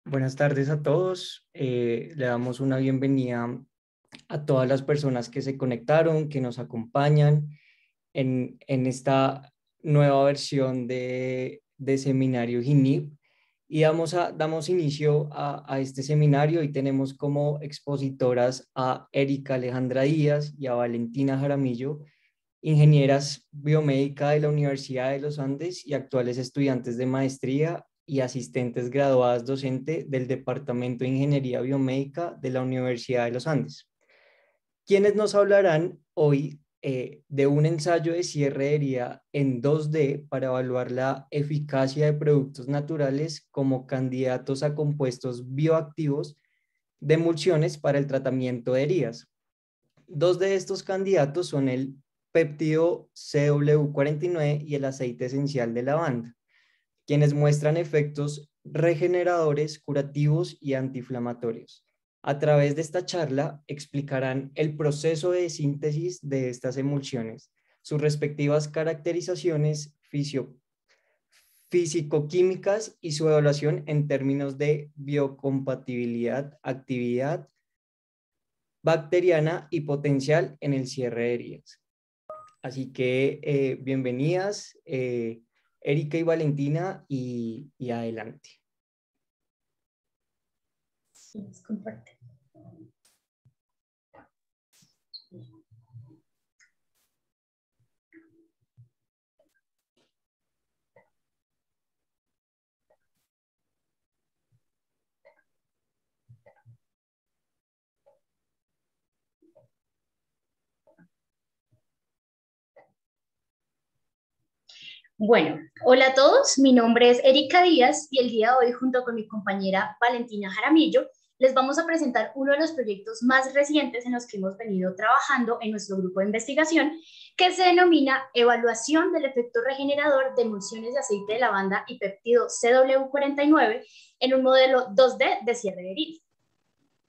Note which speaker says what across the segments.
Speaker 1: Buenas tardes a todos. Le damos una bienvenida a todas las personas que se conectaron, que nos acompañan en esta nueva versión de seminario GINIP. Y damos inicio a este seminario y tenemos como expositoras a Erika Alejandra Díaz y a Valentina Jaramillo, ingenieras biomédicas de la Universidad de los Andes y actuales estudiantes de maestría y asistentes graduadas docente del Departamento de Ingeniería Biomédica de la Universidad de los Andes, quienes nos hablarán hoy de un ensayo de cierre de herida en 2D para evaluar la eficacia de productos naturales como candidatos a compuestos bioactivos de emulsiones para el tratamiento de heridas. Dos de estos candidatos son el péptido CW49 y el aceite esencial de lavanda, quienes muestran efectos regeneradores, curativos y antiinflamatorios. A través de esta charla explicarán el proceso de síntesis de estas emulsiones, sus respectivas caracterizaciones físico-químicas y su evaluación en términos de biocompatibilidad, actividad bacteriana y potencial en el cierre de heridas. Así que bienvenidas, Erika y Valentina, y adelante.
Speaker 2: Sí, comparte. Bueno, hola a todos, mi nombre es Erika Díaz y el día de hoy junto con mi compañera Valentina Jaramillo les vamos a presentar uno de los proyectos más recientes en los que hemos venido trabajando en nuestro grupo de investigación, que se denomina Evaluación del efecto regenerador de emulsiones de aceite de lavanda y péptido CW49 en un modelo 2D de cierre de heridas.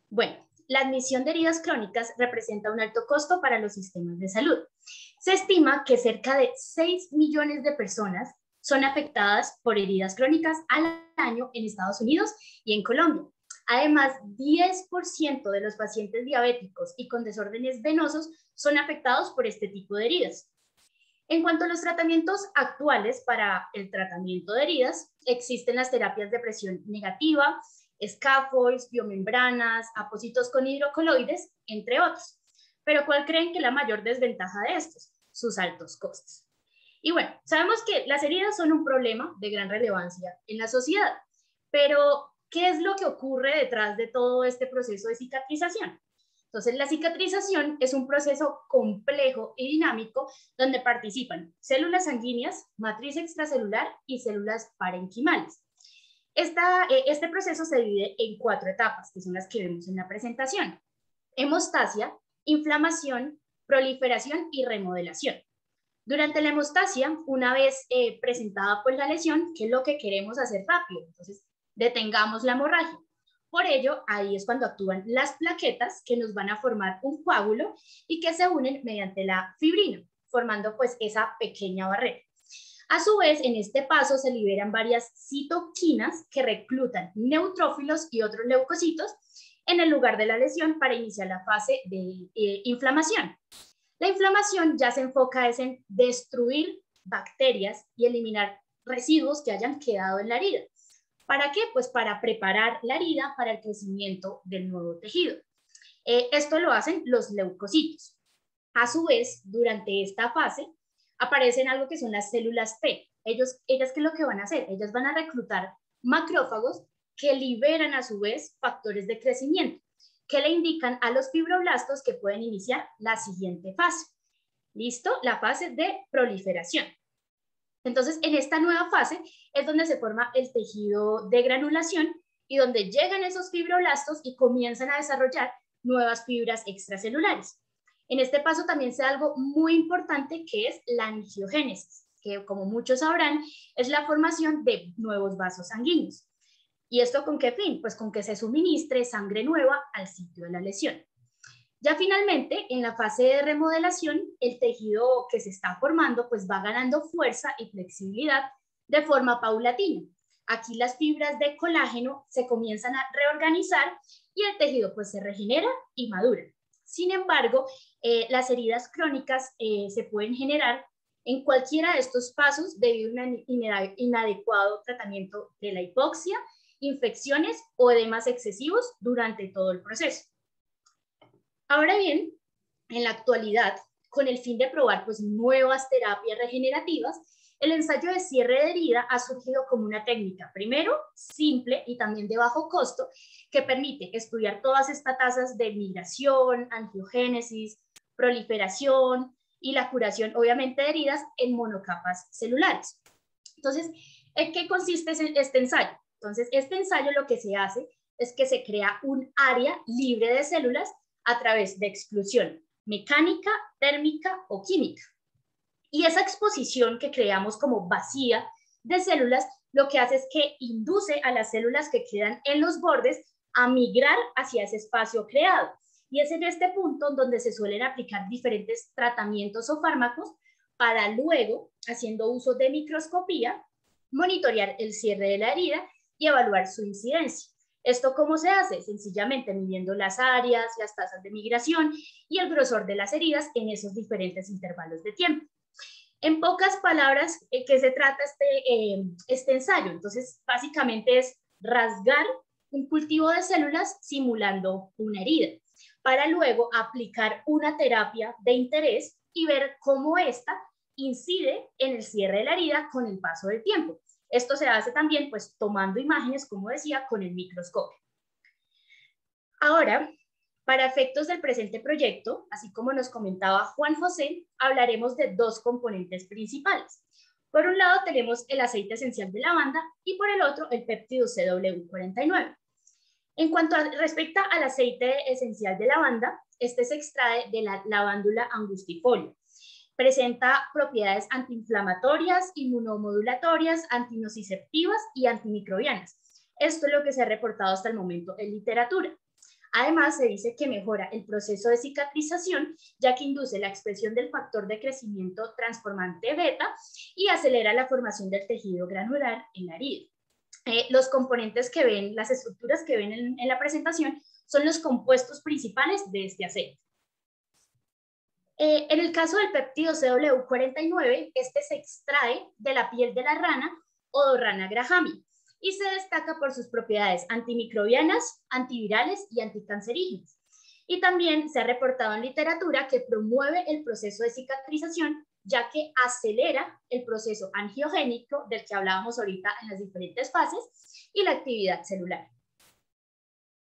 Speaker 2: Bueno, la admisión de heridas crónicas representa un alto costo para los sistemas de salud. Se estima que cerca de 6 millones de personas son afectadas por heridas crónicas al año en Estados Unidos y en Colombia. Además, 10% de los pacientes diabéticos y con desórdenes venosos son afectados por este tipo de heridas. En cuanto a los tratamientos actuales para el tratamiento de heridas, existen las terapias de presión negativa, scaffolds, biomembranas, apósitos con hidrocoloides, entre otros. Pero ¿cuál creen que es la mayor desventaja de estos? Sus altos costos. Y bueno, sabemos que las heridas son un problema de gran relevancia en la sociedad, pero ¿qué es lo que ocurre detrás de todo este proceso de cicatrización? Entonces, la cicatrización es un proceso complejo y dinámico donde participan células sanguíneas, matriz extracelular y células parenquimales. Este proceso se divide en 4 etapas, que son las que vemos en la presentación: hemostasia, inflamación, proliferación y remodelación. Durante la hemostasia, una vez presentada pues la lesión, ¿qué es lo que queremos hacer rápido? Entonces, detengamos la hemorragia. Por ello, ahí es cuando actúan las plaquetas que nos van a formar un coágulo y que se unen mediante la fibrina, formando pues esa pequeña barrera. A su vez, en este paso se liberan varias citoquinas que reclutan neutrófilos y otros leucocitos en el lugar de la lesión para iniciar la fase de inflamación. La inflamación ya se enfoca en destruir bacterias y eliminar residuos que hayan quedado en la herida. ¿Para qué? Pues para preparar la herida para el crecimiento del nuevo tejido. Esto lo hacen los leucocitos. A su vez, durante esta fase, aparecen algo que son las células T. Ellas, ¿qué es lo que van a hacer? Ellas van a reclutar macrófagos que liberan a su vez factores de crecimiento, que le indican a los fibroblastos que pueden iniciar la siguiente fase. ¿Listo? La fase de proliferación. Entonces, en esta nueva fase es donde se forma el tejido de granulación y donde llegan esos fibroblastos y comienzan a desarrollar nuevas fibras extracelulares. En este paso también se da algo muy importante, que es la angiogénesis, que como muchos sabrán es la formación de nuevos vasos sanguíneos. ¿Y esto con qué fin? Pues con que se suministre sangre nueva al sitio de la lesión. Ya finalmente, en la fase de remodelación, el tejido que se está formando pues va ganando fuerza y flexibilidad de forma paulatina, Aquí las fibras de colágeno se comienzan a reorganizar y el tejido pues se regenera y madura. Sin embargo, las heridas crónicas se pueden generar en cualquiera de estos pasos debido a un inadecuado tratamiento de la hipoxia, infecciones o edemas excesivos durante todo el proceso. Ahora bien, en la actualidad, con el fin de probar pues, nuevas terapias regenerativas, el ensayo de cierre de herida ha surgido como una técnica, primero, simple y también de bajo costo, que permite estudiar todas estas tasas de migración, angiogénesis, proliferación y la curación, obviamente, de heridas en monocapas celulares. Entonces, ¿en qué consiste este ensayo? Entonces, este ensayo lo que se hace es que se crea un área libre de células a través de exclusión mecánica, térmica o química. Y esa exposición que creamos como vacía de células, lo que hace es que induce a las células que quedan en los bordes a migrar hacia ese espacio creado. Y es en este punto donde se suelen aplicar diferentes tratamientos o fármacos para luego, haciendo uso de microscopía, monitorear el cierre de la herida y evaluar su incidencia. ¿Esto cómo se hace? Sencillamente midiendo las áreas, las tasas de migración y el grosor de las heridas en esos diferentes intervalos de tiempo. En pocas palabras, ¿qué se trata este ensayo? Entonces, básicamente es rasgar un cultivo de células simulando una herida, para luego aplicar una terapia de interés y ver cómo esta incide en el cierre de la herida con el paso del tiempo. Esto se hace también, pues, tomando imágenes, como decía, con el microscopio. Ahora, para efectos del presente proyecto, así como nos comentaba Juan José, hablaremos de dos componentes principales. Por un lado tenemos el aceite esencial de lavanda y por el otro el péptido CW49. En cuanto respecta al aceite esencial de lavanda, este se extrae de la lavándula angustifolia. Presenta propiedades antiinflamatorias, inmunomodulatorias, antinociceptivas y antimicrobianas. Esto es lo que se ha reportado hasta el momento en literatura. Además, se dice que mejora el proceso de cicatrización, ya que induce la expresión del factor de crecimiento transformante beta y acelera la formación del tejido granular en la herida. Los componentes que ven, las estructuras que ven en la presentación, son los compuestos principales de este aceite. En el caso del péptido CW49, este se extrae de la piel de la rana Odorrana grahami y se destaca por sus propiedades antimicrobianas, antivirales y anticancerígenas. Y también se ha reportado en literatura que promueve el proceso de cicatrización, ya que acelera el proceso angiogénico del que hablábamos ahorita en las diferentes fases y la actividad celular.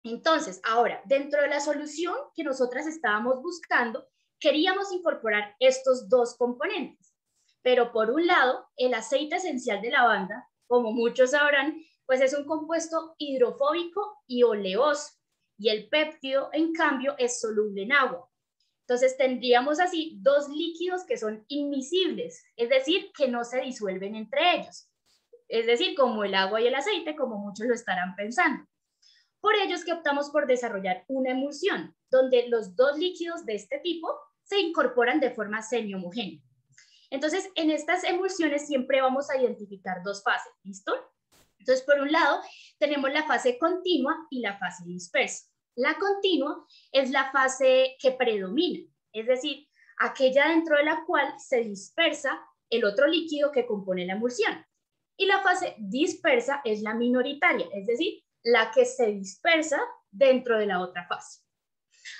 Speaker 2: Entonces, ahora, dentro de la solución que nosotras estábamos buscando, queríamos incorporar estos dos componentes. Pero por un lado, el aceite esencial de lavanda, como muchos sabrán, pues es un compuesto hidrofóbico y oleoso, y el péptido, en cambio, es soluble en agua. Entonces tendríamos así dos líquidos que son inmiscibles, es decir, que no se disuelven entre ellos. Es decir, como el agua y el aceite, como muchos lo estarán pensando. Por ello es que optamos por desarrollar una emulsión, donde los dos líquidos de este tipo se incorporan de forma semi-homogénea. Entonces, en estas emulsiones siempre vamos a identificar dos fases, ¿listo? Entonces, por un lado, tenemos la fase continua y la fase dispersa. La continua es la fase que predomina, es decir, aquella dentro de la cual se dispersa el otro líquido que compone la emulsión. Y la fase dispersa es la minoritaria, es decir, la que se dispersa dentro de la otra fase.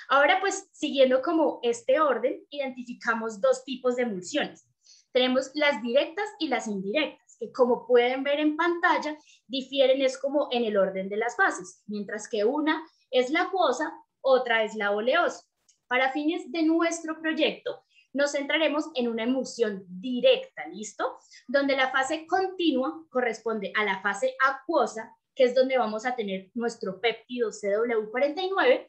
Speaker 2: Ahora, pues, siguiendo como este orden, identificamos dos tipos de emulsiones. Tenemos las directas y las indirectas, que como pueden ver en pantalla, difieren es como en el orden de las fases, mientras que una es la acuosa, otra es la oleosa. Para fines de nuestro proyecto, nos centraremos en una emulsión directa, ¿listo? Donde la fase continua corresponde a la fase acuosa, que es donde vamos a tener nuestro péptido CW49,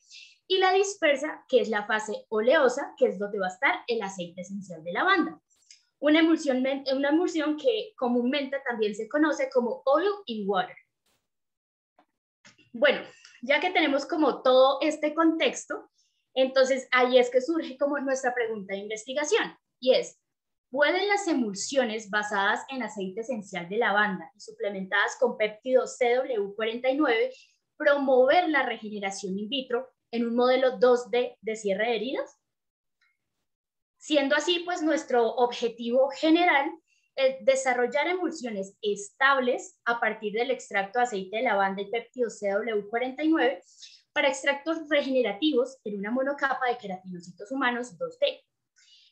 Speaker 2: y la dispersa, que es la fase oleosa, que es donde va a estar el aceite esencial de lavanda. Una emulsión que comúnmente también se conoce como oil in water. Bueno, ya que tenemos como todo este contexto, entonces ahí es que surge como nuestra pregunta de investigación, y es, ¿Pueden las emulsiones basadas en aceite esencial de lavanda y suplementadas con péptido CW49 promover la regeneración in vitro en un modelo 2D de cierre de heridas? Siendo así, pues nuestro objetivo general es desarrollar emulsiones estables a partir del extracto de aceite de lavanda y péptido CW49 para extractos regenerativos en una monocapa de queratinocitos humanos 2D.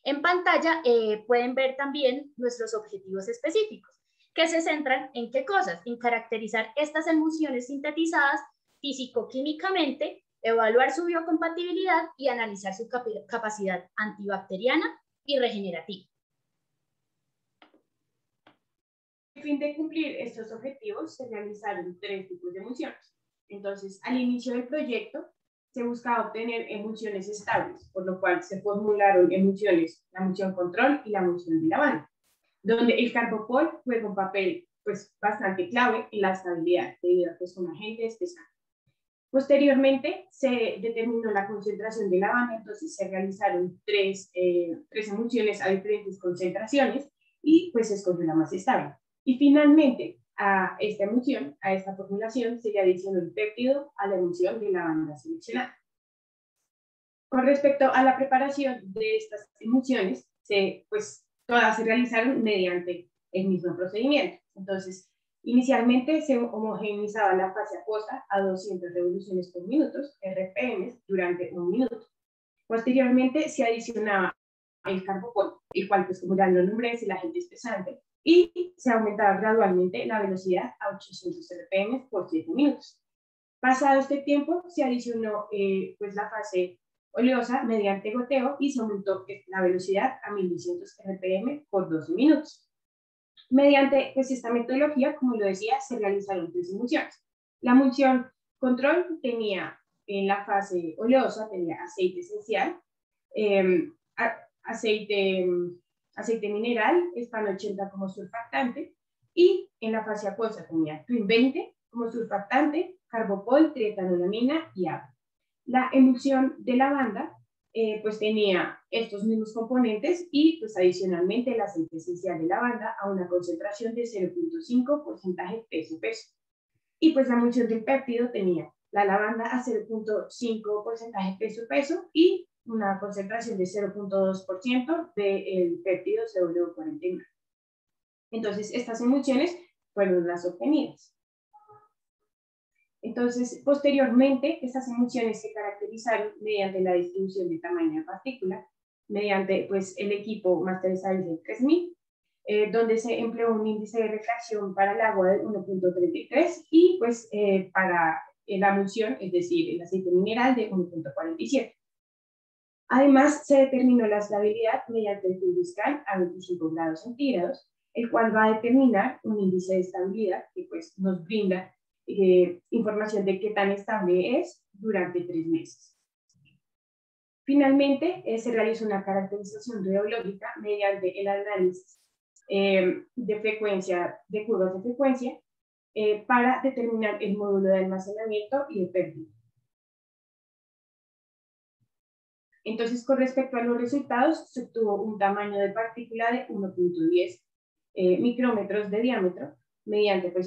Speaker 2: En pantalla pueden ver también nuestros objetivos específicos, que se centran en qué cosas, en caracterizar estas emulsiones sintetizadas físico-químicamente, evaluar su biocompatibilidad y analizar su capacidad antibacteriana y regenerativa.
Speaker 3: A fin de cumplir estos objetivos, se realizaron 3 tipos de emulsiones. Entonces, al inicio del proyecto, se buscaba obtener emulsiones estables, por lo cual se formularon emulsiones, la emulsión control y la emulsión de lavanda, donde el carbopol juega un papel pues, bastante clave en la estabilidad, debido a que es un agente especial. Posteriormente, se determinó la concentración de lavanda, entonces se realizaron tres emulsiones a diferentes concentraciones y pues se escogió la más estable. Y finalmente, a esta emulsión, a esta formulación, se le adicionó el péptido a la emulsión de lavanda seleccionada. Con respecto a la preparación de estas emulsiones, todas se realizaron mediante el mismo procedimiento. Entonces, inicialmente se homogeneizaba la fase acuosa a 200 revoluciones por minuto, RPM, durante 1 minuto. Posteriormente se adicionaba el carbopol, el cual, pues como ya lo nombré, es el agente espesante, y se aumentaba gradualmente la velocidad a 800 RPM por 7 minutos. Pasado este tiempo, se adicionó la fase oleosa mediante goteo y se aumentó la velocidad a 1200 RPM por 12 minutos. Mediante esta metodología, como lo decía, se realizaron 3 emulsiones. La emulsión control tenía en la fase oleosa, tenía aceite esencial, aceite mineral, Spano 80 como surfactante, y en la fase acuosa tenía Twin 20 como surfactante, carbopol, trietanolamina y agua. La emulsión de lavanda pues tenía estos mismos componentes y pues adicionalmente el aceite esencial de lavanda a una concentración de 0.5% peso-peso. Y pues la emulsión del péptido tenía la lavanda a 0.5% peso-peso y una concentración de 0.2% del péptido CW49. Entonces, estas emulsiones fueron las obtenidas. Entonces, posteriormente, estas emulsiones se caracterizaron mediante la distribución de tamaño de partícula, mediante pues, el equipo Master Size 3000, donde se empleó un índice de refracción para el agua de 1.33 y pues, para la emulsión, es decir, el aceite mineral de 1.47. Además, se determinó la estabilidad mediante el Fulviscal a 25 grados centígrados, el cual va a determinar un índice de estabilidad que pues, nos brinda información de qué tan estable es durante 3 meses. Finalmente, se realizó una caracterización radiológica mediante el análisis de curvas de frecuencia para determinar el módulo de almacenamiento y de pérdida. Entonces, con respecto a los resultados, se obtuvo un tamaño de partícula de 1.10 micrómetros de diámetro mediante pues,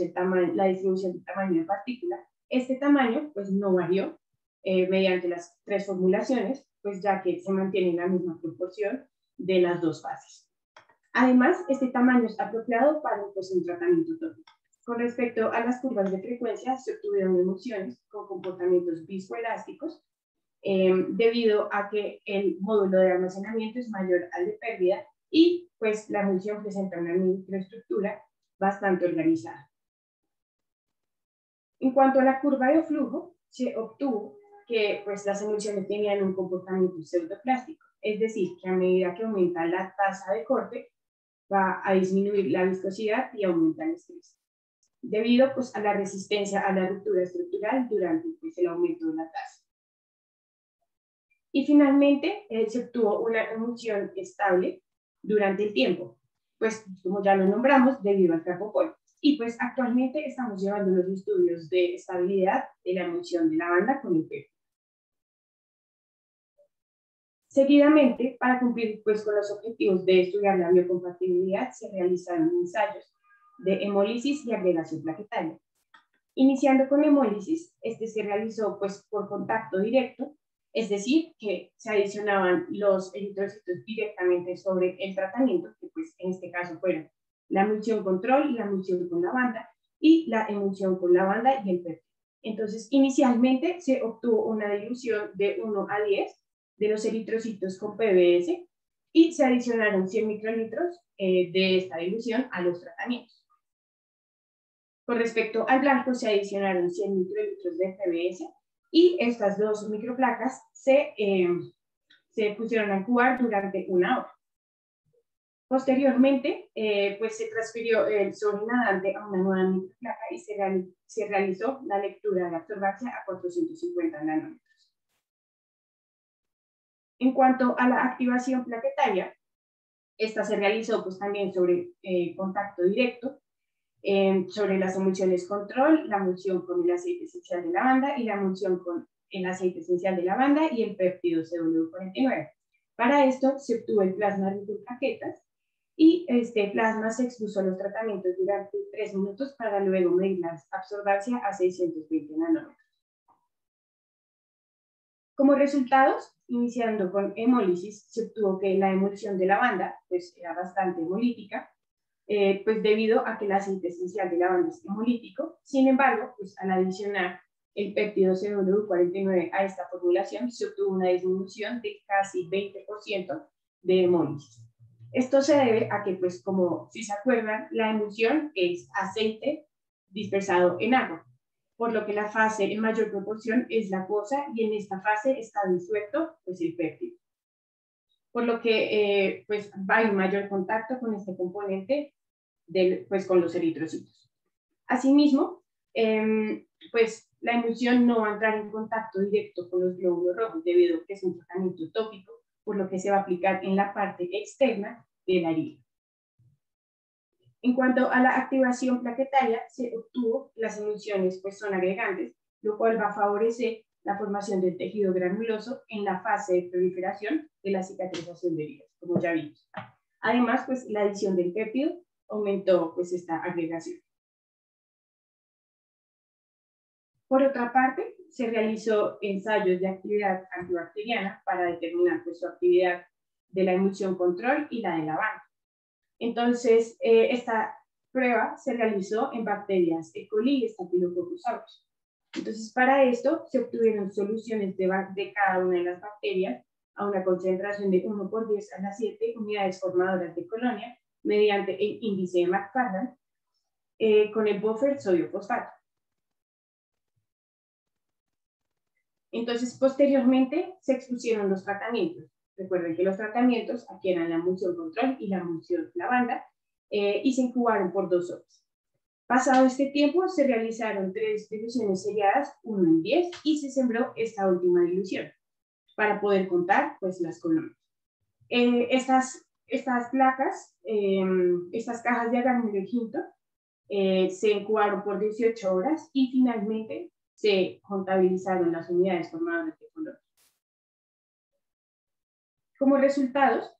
Speaker 3: la distribución del tamaño de partícula. Este tamaño pues, no varió mediante las 3 formulaciones, pues ya que se mantiene la misma proporción de las 2 fases. Además, este tamaño es apropiado para un tratamiento tópico. Con respecto a las curvas de frecuencia, se obtuvieron emulsiones con comportamientos viscoelásticos, debido a que el módulo de almacenamiento es mayor al de pérdida y pues la emulsión presenta una microestructura bastante organizada. En cuanto a la curva de flujo, se obtuvo que pues, las emulsiones tenían un comportamiento pseudoplástico, es decir, que a medida que aumenta la tasa de corte, va a disminuir la viscosidad y aumenta el estrés, debido pues, a la resistencia a la ruptura estructural durante pues, el aumento de la tasa. Y finalmente, se obtuvo una emulsión estable durante el tiempo, pues como ya lo nombramos, debido al carbopol. Y pues actualmente estamos llevando los estudios de estabilidad de la emulsión de lavanda con el péptido. Seguidamente, para cumplir pues, con los objetivos de estudiar la biocompatibilidad, se realizaron ensayos de hemólisis y agregación plaquetaria. Iniciando con hemólisis, este se realizó pues, por contacto directo, es decir, que se adicionaban los eritrocitos directamente sobre el tratamiento, que pues, en este caso fueron la emulsión control y la emulsión con lavanda, y la emulsión con lavanda y el péptido. Entonces, inicialmente se obtuvo una dilución de 1 a 10 de los eritrocitos con PBS y se adicionaron 100 microlitros de esta dilución a los tratamientos. Con respecto al blanco, se adicionaron 100 microlitros de PBS y estas dos microplacas se pusieron a incubar durante 1 hora. Posteriormente, pues se transfirió el sobre nadante a una nueva microplaca y se realizó la lectura de absorbancia a 450 nanómetros. En cuanto a la activación plaquetaria, esta se realizó pues, también sobre contacto directo, sobre las emulsiones control, la emulsión con el aceite esencial de lavanda y la emulsión con el aceite esencial de lavanda y el péptido CW49. Para esto se obtuvo el plasma rico en plaquetas y este plasma se expuso a los tratamientos durante 3 minutos para luego medir la absorbancia a 620 nanómetros. Como resultados, iniciando con hemólisis, se obtuvo que la emulsión de lavanda pues, era bastante hemolítica, pues debido a que el aceite esencial de lavanda es hemolítico. Sin embargo, pues, al adicionar el péptido CW49 a esta formulación, se obtuvo una disminución de casi 20% de hemólisis. Esto se debe a que, pues, como si se acuerdan, la emulsión es aceite dispersado en agua, por lo que la fase en mayor proporción es la acuosa y en esta fase está disuelto pues, el péptido. Por lo que pues, va en mayor contacto con este componente pues, con los eritrocitos. Asimismo, pues la emulsión no va a entrar en contacto directo con los glóbulos rojos debido a que es un tratamiento tópico, por lo que se va a aplicar en la parte externa de la herida. En cuanto a la activación plaquetaria, se obtuvo las emulsiones pues son agregantes, lo cual va a favorecer la formación del tejido granuloso en la fase de proliferación de la cicatrización de heridas, como ya vimos. Además, pues la adición del péptido aumentó pues esta agregación. Por otra parte, se realizó ensayos de actividad antibacteriana para determinar pues, su actividad de la emulsión control y la de lavanda. Entonces, esta prueba se realizó en bacterias E. coli y Staphylococcus aureus. Entonces, para esto se obtuvieron soluciones de cada una de las bacterias a una concentración de 1/10⁷ unidades formadoras de colonia mediante el índice de McFarland con el buffer sodio-fosfato. Entonces, posteriormente se expusieron los tratamientos. Recuerden que los tratamientos aquí eran la emulsión control y la emulsión lavanda y se incubaron por 2 horas. Pasado este tiempo, se realizaron 3 diluciones seriadas, 1 en 10, y se sembró esta última dilución para poder contar pues, las colonias. Estas placas, estas cajas de agarnio quinto, se incubaron por 18 horas y finalmente se contabilizaron las unidades formadoras de colonias. Como resultados,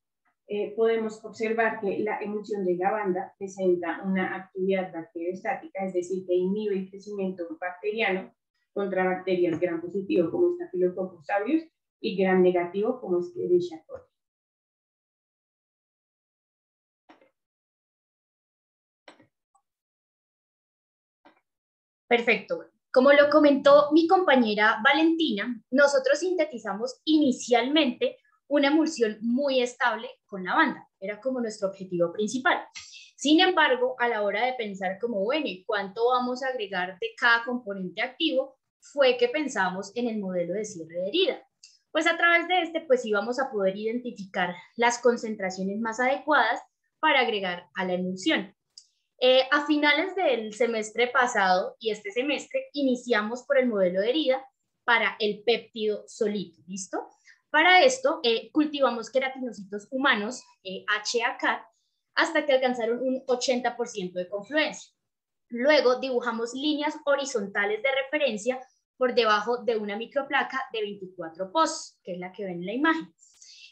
Speaker 3: podemos observar que la emulsión de lavanda presenta una actividad bacteriostática, es decir, que inhibe el crecimiento bacteriano contra bacterias gram positivo como Staphylococcus aureus y gram negativo como Escherichia coli.
Speaker 2: Perfecto. Como lo comentó mi compañera Valentina, nosotros sintetizamos inicialmente una emulsión muy estable con lavanda. Era como nuestro objetivo principal. Sin embargo, a la hora de pensar como, bueno, ¿y cuánto vamos a agregar de cada componente activo? Fue que pensamos en el modelo de cierre de herida. Pues a través de este, pues íbamos a poder identificar las concentraciones más adecuadas para agregar a la emulsión. A finales del semestre pasado y este semestre iniciamos por el modelo de herida para el péptido solito, ¿listo? Para esto cultivamos queratinocitos humanos, HAK, hasta que alcanzaron un 80% de confluencia. Luego dibujamos líneas horizontales de referencia por debajo de una microplaca de 24 pozos, que es la que ven en la imagen.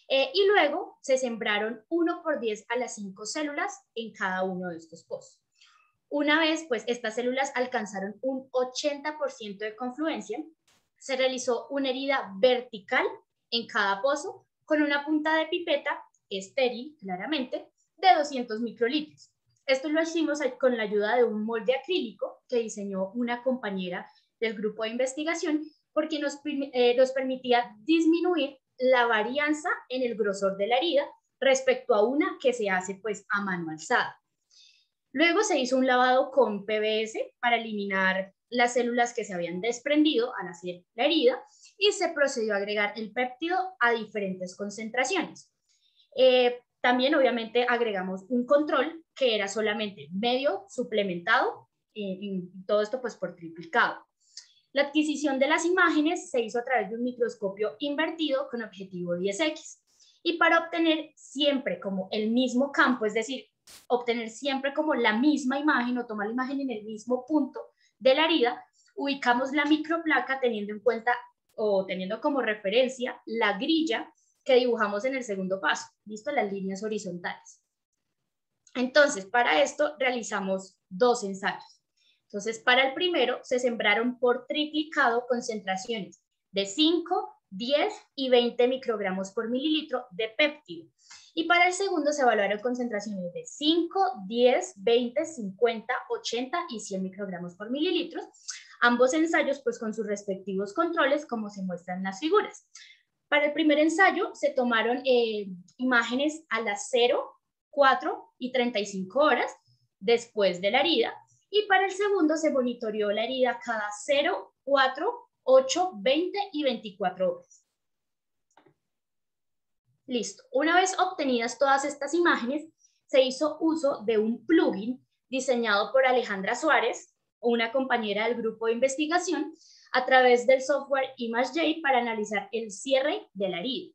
Speaker 2: Y luego se sembraron 1×10 a las 5 células en cada uno de estos pozos. Una vez pues estas células alcanzaron un 80% de confluencia, se realizó una herida vertical en cada pozo con una punta de pipeta estéril, claramente, de 200 microlitros. Esto lo hicimos con la ayuda de un molde acrílico que diseñó una compañera del grupo de investigación porque nos permitía disminuir la varianza en el grosor de la herida respecto a una que se hace pues a mano alzada. Luego se hizo un lavado con PVS para eliminar las células que se habían desprendido al hacer la herida y se procedió a agregar el péptido a diferentes concentraciones. También obviamente agregamos un control que era solamente medio suplementado y todo esto pues por triplicado. La adquisición de las imágenes se hizo a través de un microscopio invertido con objetivo 10X y para obtener siempre como el mismo campo, es decir, obtener siempre como la misma imagen o tomar la imagen en el mismo punto de la herida, ubicamos la microplaca teniendo en cuenta o teniendo como referencia la grilla que dibujamos en el segundo paso, ¿listo? Las líneas horizontales. Entonces, para esto realizamos 2 ensayos. Entonces, para el primero se sembraron por triplicado concentraciones de 5, 10 y 20 microgramos por mililitro de péptido. Y para el segundo se evaluaron concentraciones de 5, 10, 20, 50, 80 y 100 microgramos por mililitro. Ambos ensayos pues con sus respectivos controles como se muestran en las figuras. Para el primer ensayo se tomaron imágenes a las 0, 4 y 35 horas después de la herida. Y para el segundo se monitoreó la herida cada 0, 4, 8, 20 y 24 horas. Listo. Una vez obtenidas todas estas imágenes, se hizo uso de un plugin diseñado por Alejandra Suárez, una compañera del grupo de investigación, a través del software ImageJ para analizar el cierre de la herida.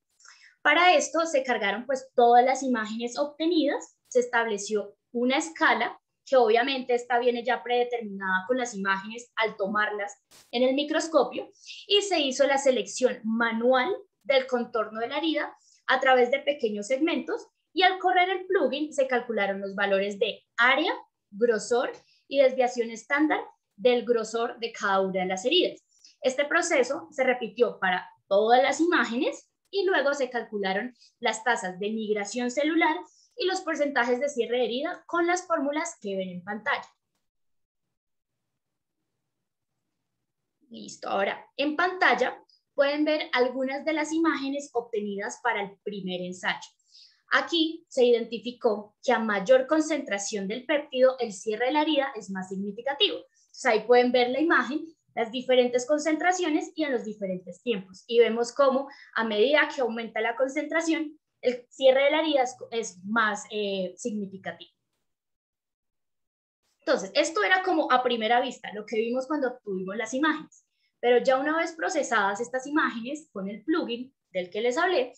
Speaker 2: Para esto se cargaron pues todas las imágenes obtenidas, se estableció una escala que obviamente esta viene ya predeterminada con las imágenes al tomarlas en el microscopio y se hizo la selección manual del contorno de la herida a través de pequeños segmentos y al correr el plugin se calcularon los valores de área, grosor y desviación estándar del grosor de cada una de las heridas. Este proceso se repitió para todas las imágenes y luego se calcularon las tasas de migración celular y los porcentajes de cierre de herida con las fórmulas que ven en pantalla. Listo, ahora en pantalla pueden ver algunas de las imágenes obtenidas para el primer ensayo. Aquí se identificó que a mayor concentración del péptido, el cierre de la herida es más significativo. Entonces, ahí pueden ver la imagen, las diferentes concentraciones y en los diferentes tiempos. Y vemos cómo a medida que aumenta la concentración, el cierre de la herida es más significativo. Entonces, esto era como a primera vista, lo que vimos cuando obtuvimos las imágenes. Pero ya una vez procesadas estas imágenes con el plugin del que les hablé,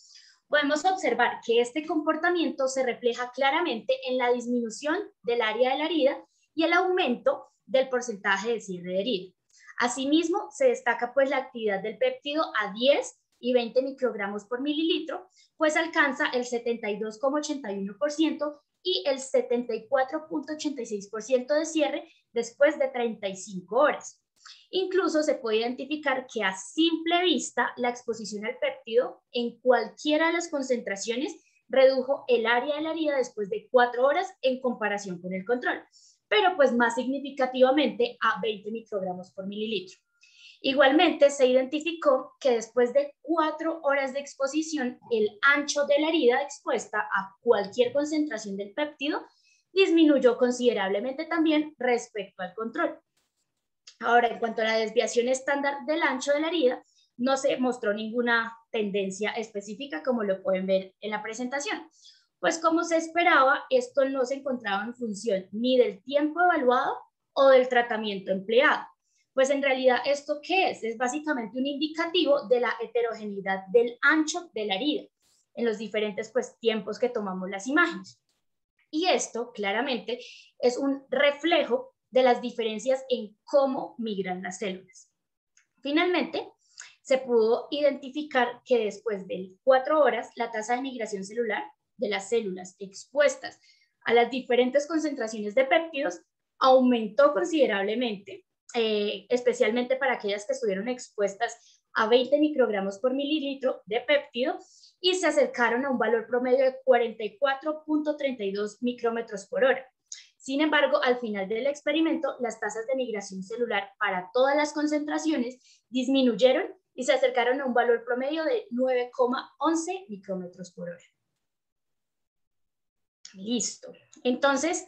Speaker 2: podemos observar que este comportamiento se refleja claramente en la disminución del área de la herida y el aumento del porcentaje de cierre de herida. Asimismo, se destaca pues la actividad del péptido a 10 y 20 microgramos por mililitro, pues alcanza el 72,81% y el 74,86% de cierre después de 35 horas. Incluso se puede identificar que a simple vista la exposición al péptido en cualquiera de las concentraciones redujo el área de la herida después de 4 horas en comparación con el control, pero pues más significativamente a 20 microgramos por mililitro. Igualmente se identificó que después de 4 horas de exposición, el ancho de la herida expuesta a cualquier concentración del péptido disminuyó considerablemente también respecto al control. Ahora, en cuanto a la desviación estándar del ancho de la herida, no se mostró ninguna tendencia específica como lo pueden ver en la presentación. Pues como se esperaba, esto no se encontraba en función ni del tiempo evaluado o del tratamiento empleado. Pues en realidad, ¿esto qué es? Es básicamente un indicativo de la heterogeneidad del ancho de la herida en los diferentes pues, tiempos que tomamos las imágenes. Y esto claramente es un reflejo de las diferencias en cómo migran las células. Finalmente, se pudo identificar que después de 4 horas la tasa de migración celular de las células expuestas a las diferentes concentraciones de péptidos aumentó considerablemente, especialmente para aquellas que estuvieron expuestas a 20 microgramos por mililitro de péptido y se acercaron a un valor promedio de 44.32 micrómetros por hora. Sin embargo, al final del experimento, las tasas de migración celular para todas las concentraciones disminuyeron y se acercaron a un valor promedio de 9,11 micrómetros por hora. Listo. Entonces,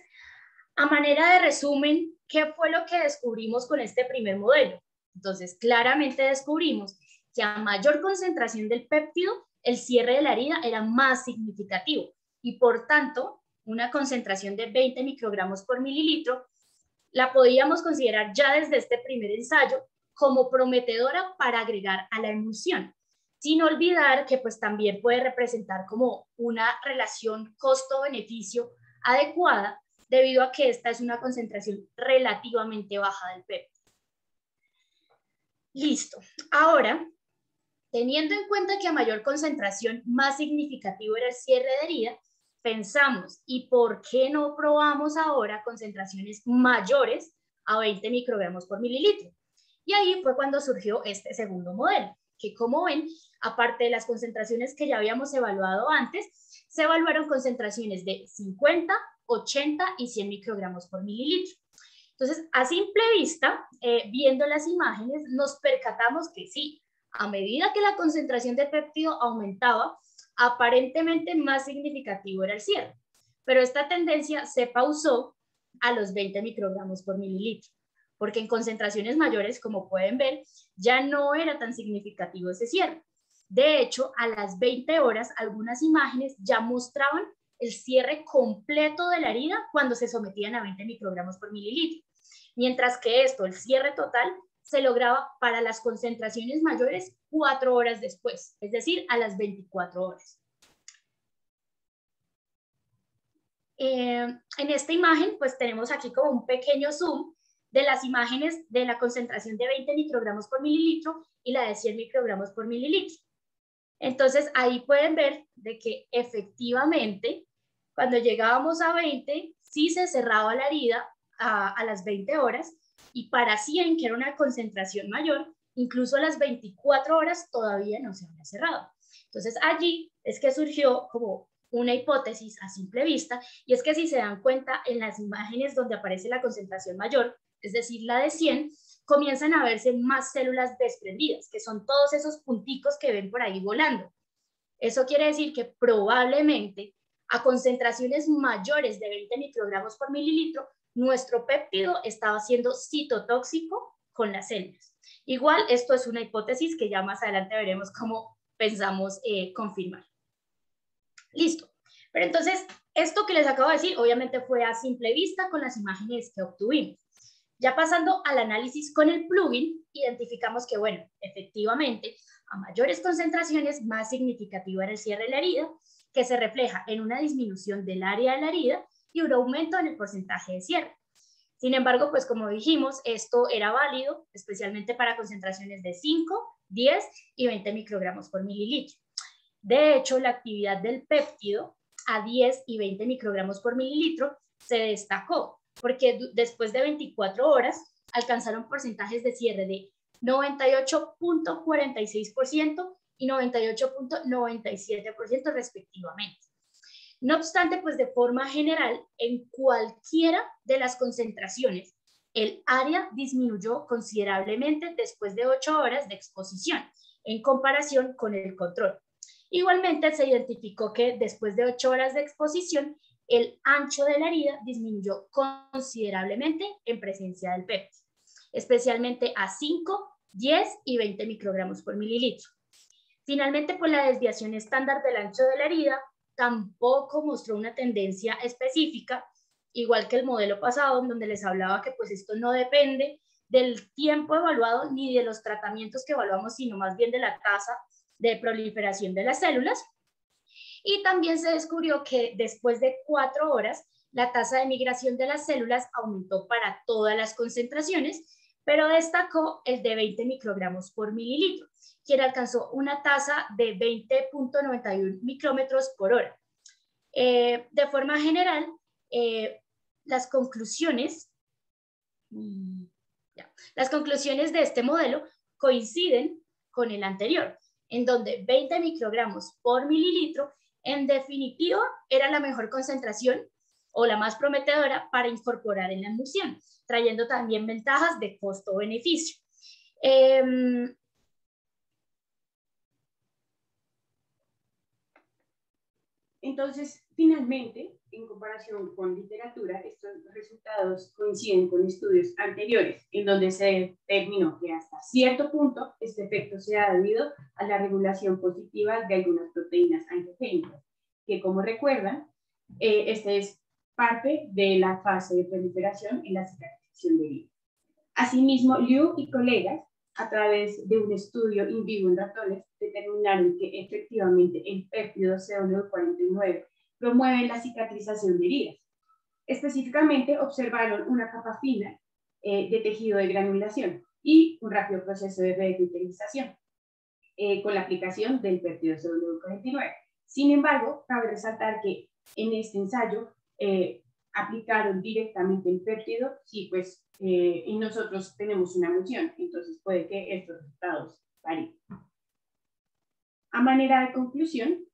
Speaker 2: a manera de resumen, ¿qué fue lo que descubrimos con este primer modelo? Entonces, claramente descubrimos que a mayor concentración del péptido, el cierre de la herida era más significativo y, por tanto, una concentración de 20 microgramos por mililitro la podíamos considerar ya desde este primer ensayo como prometedora para agregar a la emulsión, sin olvidar que pues también puede representar como una relación costo-beneficio adecuada debido a que esta es una concentración relativamente baja del péptido. Listo. Ahora, teniendo en cuenta que a mayor concentración más significativo era el cierre de herida, pensamos, ¿y por qué no probamos ahora concentraciones mayores a 20 microgramos por mililitro? Y ahí fue cuando surgió este segundo modelo, que como ven, aparte de las concentraciones que ya habíamos evaluado antes, se evaluaron concentraciones de 50, 80 y 100 microgramos por mililitro. Entonces, a simple vista, viendo las imágenes, nos percatamos que sí, a medida que la concentración de péptido aumentaba, aparentemente más significativo era el cierre. Pero esta tendencia se pausó a los 20 microgramos por mililitro, porque en concentraciones mayores, como pueden ver, ya no era tan significativo ese cierre. De hecho, a las 20 horas, algunas imágenes ya mostraban el cierre completo de la herida cuando se sometían a 20 microgramos por mililitro. Mientras que esto, el cierre total, se lograba para las concentraciones mayores 4 horas después, es decir, a las 24 horas. En esta imagen, pues tenemos aquí como un pequeño zoom de las imágenes de la concentración de 20 microgramos por mililitro y la de 100 microgramos por mililitro. Entonces, ahí pueden ver de que efectivamente, cuando llegábamos a 20, sí se cerraba la herida a las 20 horas, y para 100, que era una concentración mayor, incluso a las 24 horas todavía no se había cerrado. Entonces, allí es que surgió como una hipótesis a simple vista, y es que si se dan cuenta en las imágenes donde aparece la concentración mayor, es decir, la de 100, comienzan a verse más células desprendidas, que son todos esos punticos que ven por ahí volando. Eso quiere decir que probablemente a concentraciones mayores de 20 microgramos por mililitro, nuestro péptido estaba siendo citotóxico con las células. Igual, esto es una hipótesis que ya más adelante veremos cómo pensamos confirmar. Listo. Pero entonces, esto que les acabo de decir, obviamente fue a simple vista con las imágenes que obtuvimos. Ya pasando al análisis con el plugin, identificamos que, bueno, efectivamente, a mayores concentraciones, más significativo era el cierre de la herida, que se refleja en una disminución del área de la herida y un aumento en el porcentaje de cierre. Sin embargo, pues como dijimos, esto era válido, especialmente para concentraciones de 5, 10 y 20 microgramos por mililitro. De hecho, la actividad del péptido a 10 y 20 microgramos por mililitro se destacó, porque después de 24 horas alcanzaron porcentajes de cierre de 98.46% y 98.97% respectivamente. No obstante, pues de forma general, en cualquiera de las concentraciones, el área disminuyó considerablemente después de 8 horas de exposición, en comparación con el control. Igualmente, se identificó que después de 8 horas de exposición, el ancho de la herida disminuyó considerablemente en presencia del péptido, especialmente a 5, 10 y 20 microgramos por mililitro. Finalmente, pues la desviación estándar del ancho de la herida tampoco mostró una tendencia específica, igual que el modelo pasado, donde les hablaba que pues esto no depende del tiempo evaluado ni de los tratamientos que evaluamos, sino más bien de la tasa de proliferación de las células. Y también se descubrió que después de 4 horas, la tasa de migración de las células aumentó para todas las concentraciones, pero destacó el de 20 microgramos por mililitro, quien alcanzó una tasa de 20.91 micrómetros por hora. De forma general, las conclusiones de este modelo coinciden con el anterior, en donde 20 microgramos por mililitro en definitiva era la mejor concentración o la más prometedora para incorporar en la emulsión, trayendo también ventajas de costo-beneficio.
Speaker 3: Entonces, finalmente, en comparación con literatura, estos resultados coinciden con estudios anteriores, en donde se determinó que hasta cierto punto este efecto se ha debido a la regulación positiva de algunas proteínas angiogénicas, que como recuerdan, este es parte de la fase de proliferación en la cicatrización de herida. Asimismo, Liu y colegas, a través de un estudio in vivo en ratones, determinaron que efectivamente el péptido CW49 promueve la cicatrización de heridas. Específicamente, observaron una capa fina de tejido de granulación y un rápido proceso de revitalización con la aplicación del péptido CW49. Sin embargo, cabe resaltar que en este ensayo aplicaron directamente el péptido, sí, pues, y nosotros tenemos una emulsión, entonces puede que estos resultados varíen. A manera de conclusión,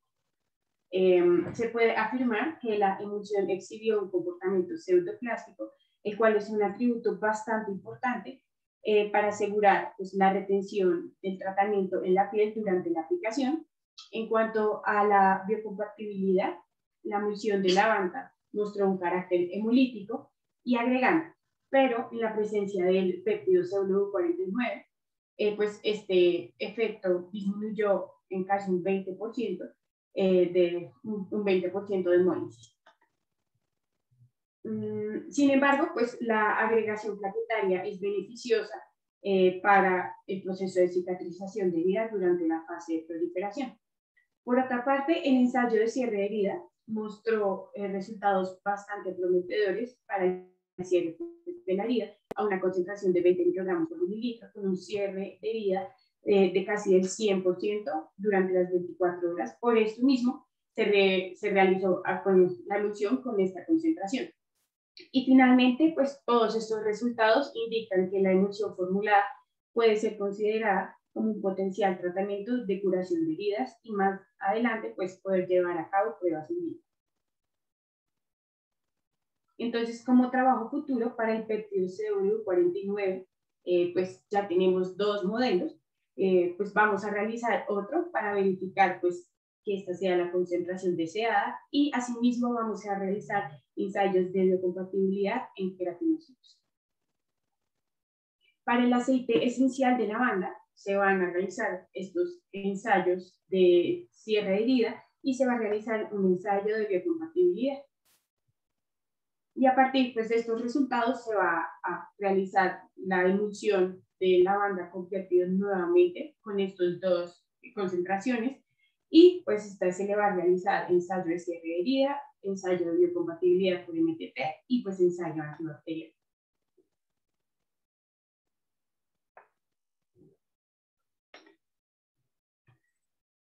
Speaker 3: se puede afirmar que la emulsión exhibió un comportamiento pseudoplástico, el cual es un atributo bastante importante para asegurar pues, la retención del tratamiento en la piel durante la aplicación. En cuanto a la biocompatibilidad, la emulsión de lavanda mostró un carácter hemolítico y agregante, pero en la presencia del péptido CW49, pues este efecto disminuyó en casi un 20%, de un 20% de hemólisis. Sin embargo, pues la agregación plaquetaria es beneficiosa para el proceso de cicatrización de heridas durante la fase de proliferación. Por otra parte, el ensayo de cierre de herida mostró resultados bastante prometedores para el cierre de la herida a una concentración de 20 microgramos por mililitro, con un cierre de herida de casi el 100% durante las 24 horas. Por esto mismo se realizó la emulsión con esta concentración. Y finalmente, pues todos estos resultados indican que la emulsión formulada puede ser considerada como un potencial tratamiento de curación de heridas y más adelante pues poder llevar a cabo pruebas en vivo. Entonces, como trabajo futuro para el péptido CW49, pues ya tenemos dos modelos, pues vamos a realizar otro para verificar pues que esta sea la concentración deseada y asimismo vamos a realizar ensayos de biocompatibilidad en queratinocitos. Para el aceite esencial de lavanda se van a realizar estos ensayos de cierre de herida y se va a realizar un ensayo de biocompatibilidad. Y a partir pues, de estos resultados se va a realizar la emulsión de lavanda con péptidos nuevamente con estas dos concentraciones y pues se le va a realizar ensayo de cierre de herida, ensayo de biocompatibilidad por MTT y pues ensayo antibacterial.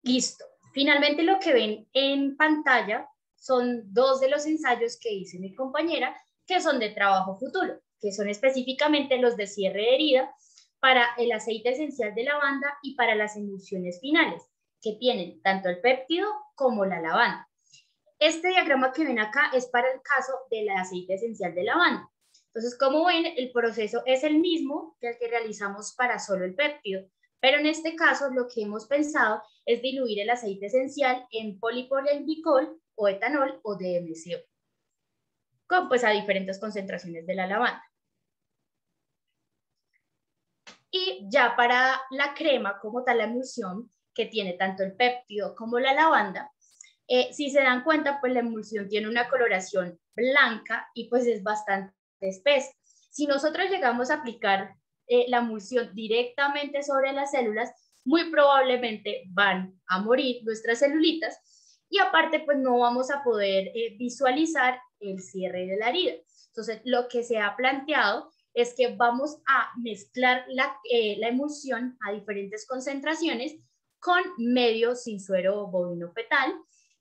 Speaker 2: Listo. Finalmente lo que ven en pantalla son dos de los ensayos que hice mi compañera, que son de trabajo futuro, que son específicamente los de cierre de herida para el aceite esencial de lavanda y para las emulsiones finales, que tienen tanto el péptido como la lavanda. Este diagrama que ven acá es para el caso del aceite esencial de lavanda. Entonces, como ven, el proceso es el mismo que el que realizamos para solo el péptido, pero en este caso lo que hemos pensado es diluir el aceite esencial en polipropilenglicol o etanol o DMCO, con pues a diferentes concentraciones de la lavanda. Y ya para la crema como tal, la emulsión, que tiene tanto el péptido como la lavanda, si se dan cuenta, pues la emulsión tiene una coloración blanca y pues es bastante espesa. Si nosotros llegamos a aplicar la emulsión directamente sobre las células, muy probablemente van a morir nuestras celulitas y aparte pues no vamos a poder visualizar el cierre de la herida. Entonces lo que se ha planteado es que vamos a mezclar la emulsión a diferentes concentraciones con medio sin suero bovino fetal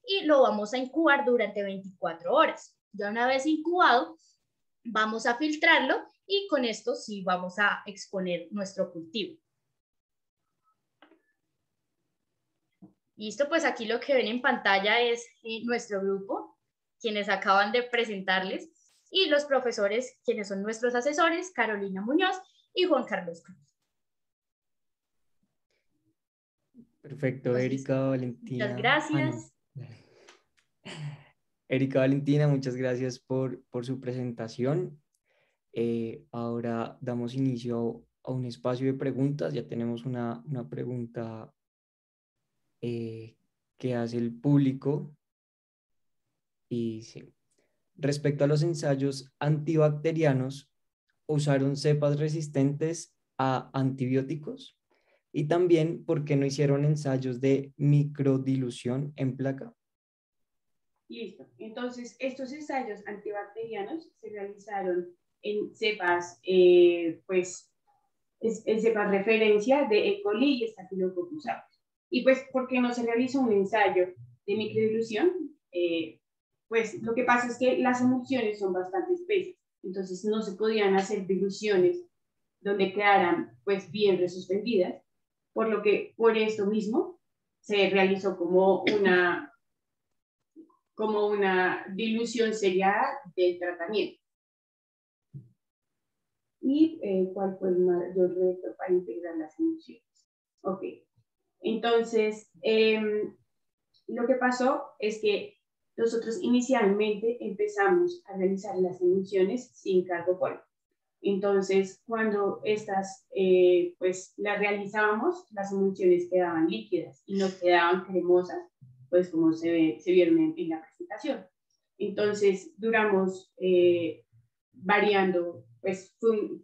Speaker 2: y lo vamos a incubar durante 24 horas. Ya una vez incubado, vamos a filtrarlo y con esto sí vamos a exponer nuestro cultivo. Listo, pues aquí lo que ven en pantalla es nuestro grupo, quienes acaban de presentarles, y los profesores, quienes son nuestros asesores, Carolina Muñoz y Juan Carlos Cruz.
Speaker 1: Perfecto,
Speaker 2: Entonces,
Speaker 1: Erika, Valentina.
Speaker 2: muchas gracias.
Speaker 1: No. Erika, Valentina, muchas gracias por su presentación. Ahora damos inicio a un espacio de preguntas. Ya tenemos una pregunta que hace el público. Y sí. Respecto a los ensayos antibacterianos, ¿usaron cepas resistentes a antibióticos? Y también, ¿por qué no hicieron ensayos de microdilución en placa?
Speaker 3: Listo. Entonces, estos ensayos antibacterianos se realizaron en cepas, pues, en cepas referencia de E. coli y Staphylococcus aureus. Y pues, ¿por qué no se realizó un ensayo de microdilución? Pues lo que pasa es que las emulsiones son bastante espesas, entonces no se podían hacer diluciones donde quedaran pues bien resuspendidas, por lo que por esto mismo se realizó como una dilución seriada del tratamiento. ¿Y cuál fue el mayor reto para integrar las emulsiones? Ok, entonces lo que pasó es que nosotros inicialmente empezamos a realizar las emulsiones sin cargo polo. Entonces, cuando estas pues las realizábamos, las emulsiones quedaban líquidas y no quedaban cremosas, pues como se vieron en la presentación. Entonces, duramos variando, pues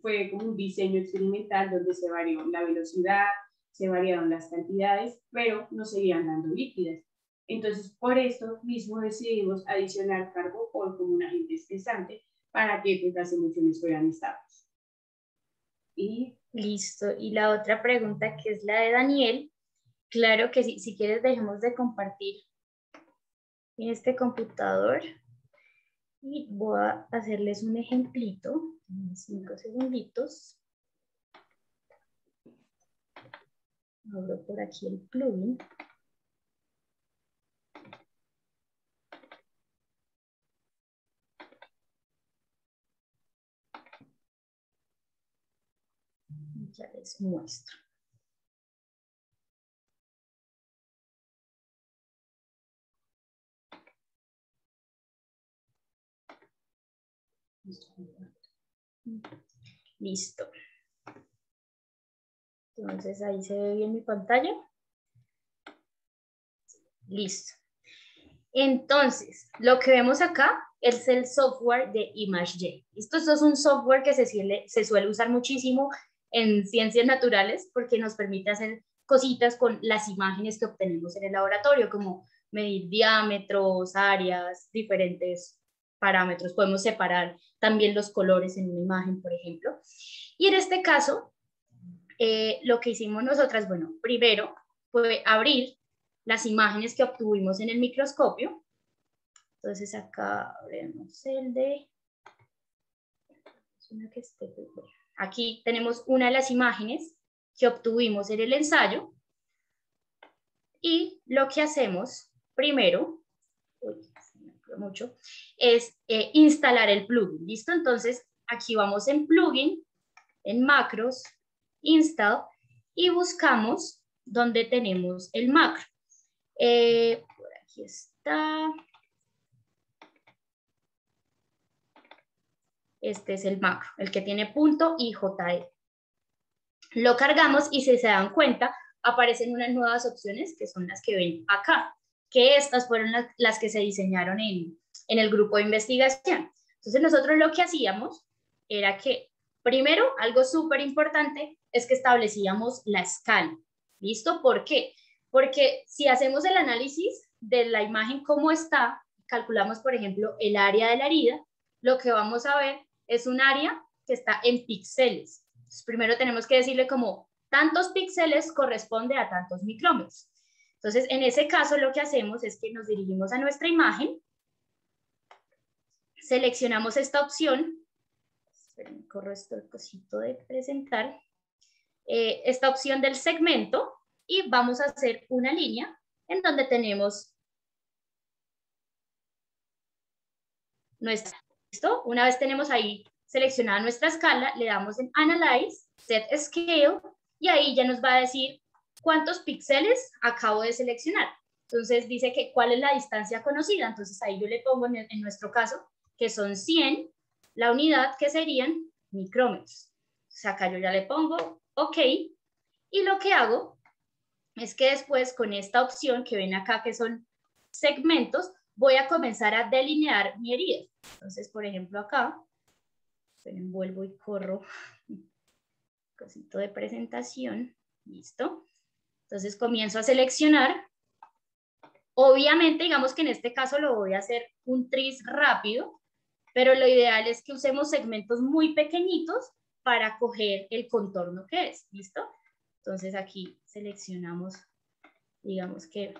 Speaker 3: fue como un diseño experimental donde se varió la velocidad, se variaron las cantidades, pero no seguían dando líquidas. Entonces, por esto mismo decidimos adicionar carbopol como un agente espesante para que pues, las emulsiones fueran estables. Y
Speaker 2: listo. Y la otra pregunta, que es la de Daniel, claro que sí, si quieres dejemos de compartir en este computador y voy a hacerles un ejemplito, 5 segunditos. Abro por aquí el plugin. Ya les muestro. Listo. Entonces ahí se ve bien mi pantalla. Listo. Entonces, lo que vemos acá es el software de ImageJ. Esto es un software que se suele usar muchísimo en ciencias naturales porque nos permite hacer cositas con las imágenes que obtenemos en el laboratorio, como medir diámetros, áreas, diferentes parámetros. Podemos separar también los colores en una imagen, por ejemplo. Y en este caso, lo que hicimos nosotras, bueno, primero fue abrir las imágenes que obtuvimos en el microscopio. Entonces acá abrimos el de... Aquí tenemos una de las imágenes que obtuvimos en el ensayo. Y lo que hacemos primero, es instalar el plugin. ¿Listo? Entonces aquí vamos en plugin, en macros, install, y buscamos donde tenemos el macro. Por aquí está. Este es el macro, el que tiene punto y JE. Lo cargamos y si se dan cuenta, aparecen unas nuevas opciones que son las que ven acá, que estas fueron las que se diseñaron en el grupo de investigación. Entonces nosotros lo que hacíamos era que, primero, algo súper importante es que establecíamos la escala. ¿Listo? ¿Por qué? Porque si hacemos el análisis de la imagen como está, calculamos, por ejemplo, el área de la herida, lo que vamos a ver es un área que está en píxeles. Entonces, primero tenemos que decirle como tantos píxeles corresponde a tantos micrómetros. Entonces, en ese caso, lo que hacemos es que nos dirigimos a nuestra imagen, seleccionamos esta opción, esperen, corro esto el cosito de presentar, esta opción del segmento, y vamos a hacer una línea en donde tenemos nuestra, ¿listo? Una vez tenemos ahí seleccionada nuestra escala, le damos en Analyze, Set Scale, y ahí ya nos va a decir cuántos píxeles acabo de seleccionar. Entonces dice que cuál es la distancia conocida, entonces ahí yo le pongo en nuestro caso que son 100, la unidad que serían micrómetros. O sea, acá yo ya le pongo OK, y lo que hago es que después con esta opción que ven acá que son segmentos, voy a comenzar a delinear mi herida. Entonces, por ejemplo, acá, envuelvo y corro cosito de presentación, listo. Entonces comienzo a seleccionar. Obviamente, digamos que en este caso lo voy a hacer un tris rápido, pero lo ideal es que usemos segmentos muy pequeñitos para coger el contorno que es, ¿listo? Entonces aquí seleccionamos, digamos que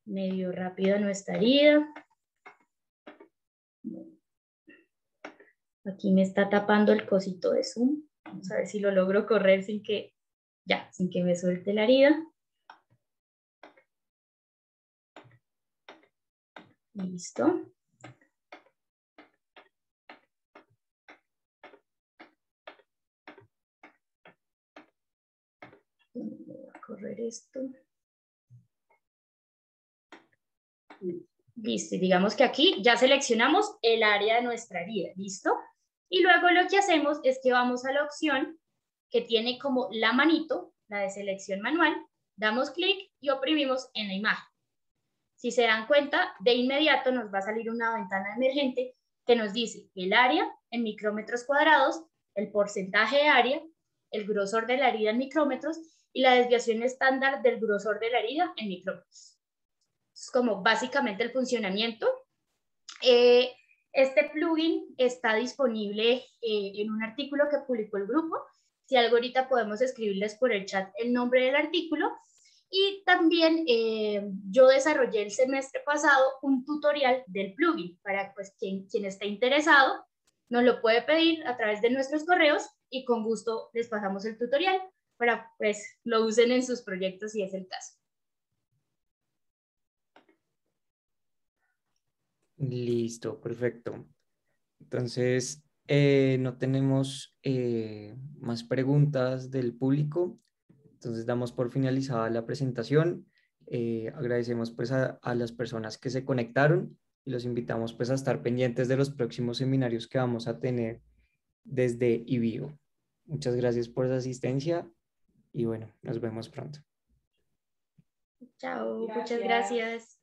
Speaker 2: medio rápido nuestra herida. Aquí me está tapando el cosito de zoom. Vamos a ver si lo logro correr sin que me suelte la herida. Listo. Voy a correr esto. Listo, y digamos que aquí ya seleccionamos el área de nuestra herida, ¿listo? Y luego lo que hacemos es que vamos a la opción que tiene como la manito, la de selección manual, damos clic y oprimimos en la imagen. Si se dan cuenta, de inmediato nos va a salir una ventana emergente que nos dice el área en micrómetros cuadrados, el porcentaje de área, el grosor de la herida en micrómetros y la desviación estándar del grosor de la herida en micrómetros. Es como básicamente el funcionamiento. Este plugin está disponible en un artículo que publicó el grupo. Si algo ahorita podemos escribirles por el chat el nombre del artículo. Y también yo desarrollé el semestre pasado un tutorial del plugin para pues, quien esté interesado nos lo puede pedir a través de nuestros correos y con gusto les pasamos el tutorial para pues lo usen en sus proyectos si es el caso.
Speaker 1: Listo, perfecto. Entonces, no tenemos más preguntas del público. Entonces, damos por finalizada la presentación. Agradecemos pues a las personas que se conectaron y los invitamos pues a estar pendientes de los próximos seminarios que vamos a tener desde IBIO. Muchas gracias por su asistencia y bueno, nos vemos pronto.
Speaker 2: Chao, muchas gracias.